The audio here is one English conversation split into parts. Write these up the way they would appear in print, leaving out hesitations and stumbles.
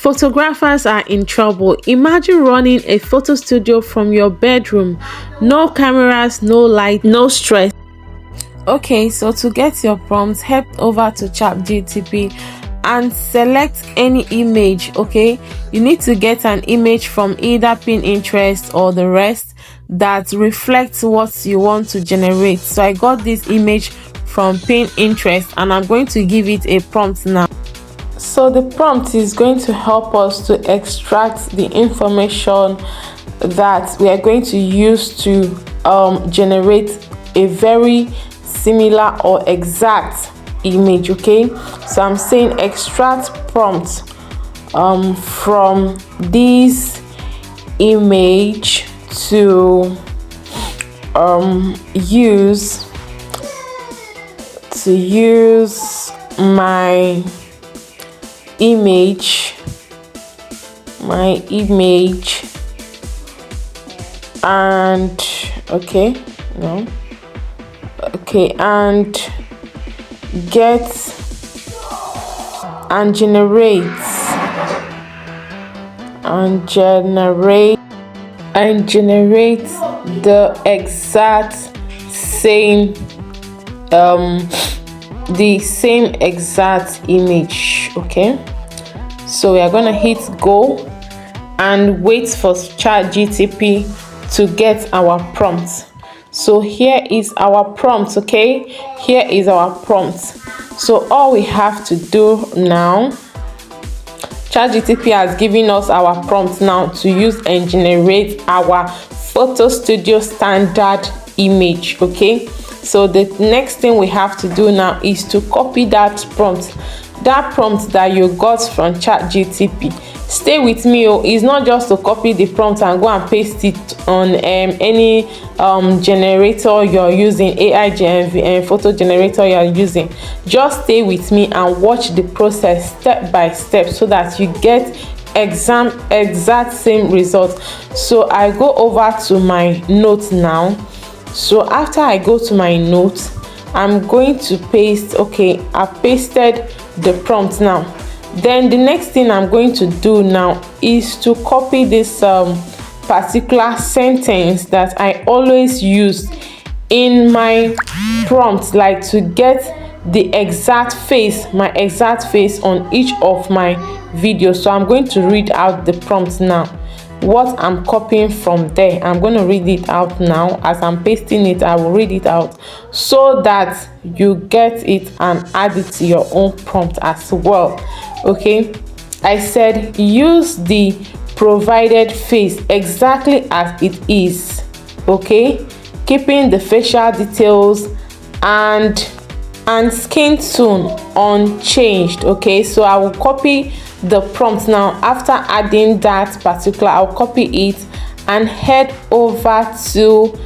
Photographers are in trouble. Imagine running a photo studio from your bedroom. No cameras, no light, no stress. Okay, so to get your prompts, head over to ChatGTP and select any image. Okay, you need to get an image from either Pinterest or the rest that reflects what you want to generate. So I got this image from Pinterest and I'm going to give it a prompt now. So the prompt is going to help us to extract the information that we are going to use to generate a very similar or exact image. Okay, so I'm saying extract prompt from this image to use my image and and get and generate the exact same exact image. Okay, so we are gonna hit go and wait for ChatGTP to get our prompt. So here is our prompt. Okay, here is our prompt. So all we have to do now, ChatGTP has given us our prompt now to use and generate our photo studio standard image. Okay, so the next thing we have to do now is to copy that prompt that you got from ChatGTP. Stay with me. It's not just to copy the prompt and go and paste it on any generator you're using, AI photo generator you're using. Just stay with me and watch the process step by step so that you get exact same result. So I go over to my notes now. So after I go to my notes, I'm going to paste. Okay, I pasted the prompt now. Then the next thing I'm going to do now is to copy this particular sentence that I always use in my prompt, like to get the exact face, my exact face on each of my videos. So I'm going to read out the prompt now. What I'm copying from there, I'm going to read it out now. As I'm pasting it, I will read it out so that you get it and add it to your own prompt as well. Okay, I said use the provided face exactly as it is. Okay, keeping the facial details and skin tone unchanged. Okay, so I will copy the prompt now. After adding that particular, I'll copy it and head over to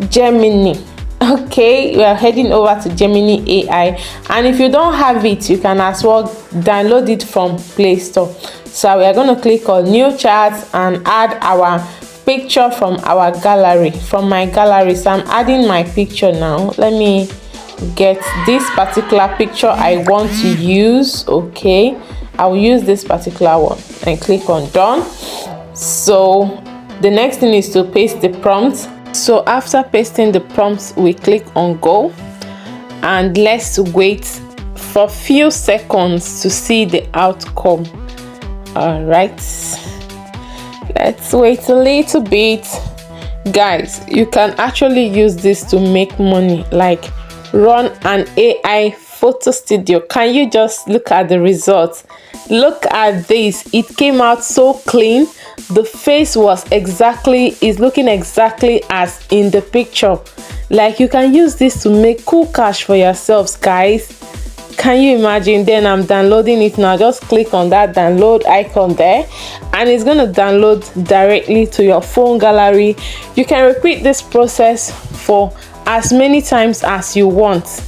Gemini. Okay, we are heading over to Gemini AI, and if you don't have it, you can as well download it from Play Store. So we are going to click on new chat and add our picture from our gallery, from my gallery. So I'm adding my picture now. Let me get this particular picture I want to use. Okay, I will use this particular one and click on done. So the next thing is to paste the prompt. So after pasting the prompts, we click on go and let's wait for a few seconds to see the outcome. All right, let's wait a little bit. Guys, you can actually use this to make money, like run an AI photo studio. Can you just look at the results? Look at this. It came out so clean. The face is looking exactly as in the picture. Like, you can use this to make cool cash for yourselves, guys. Can you imagine? Then I'm downloading it now. Just click on that download icon there and it's going to download directly to your phone gallery. You can repeat this process for as many times as you want.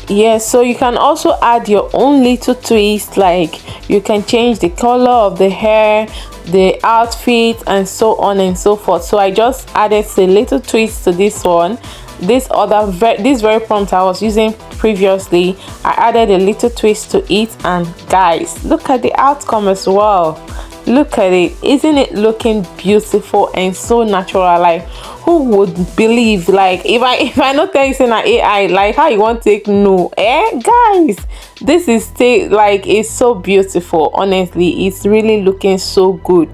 Yes, so you can also add your own little twist, like you can change the color of the hair, the outfit, and so on and so forth. So I just added a little twist to this one. This very prompt I was using previously, I added a little twist to it, and guys, look at the outcome as well. Look at it. Isn't it looking beautiful and so natural? Like, who would believe? Like, if I not tell you saying an AI, like how you want to take no, guys, this is like, it's so beautiful. Honestly, it's really looking so good.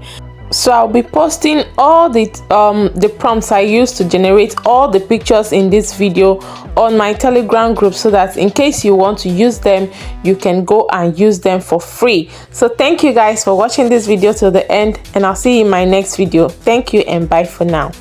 So I'll be posting all the prompts I used to generate all the pictures in this video on my Telegram group, so that in case you want to use them, you can go and use them for free. So thank you guys for watching this video till the end, and I'll see you in my next video. Thank you and bye for now.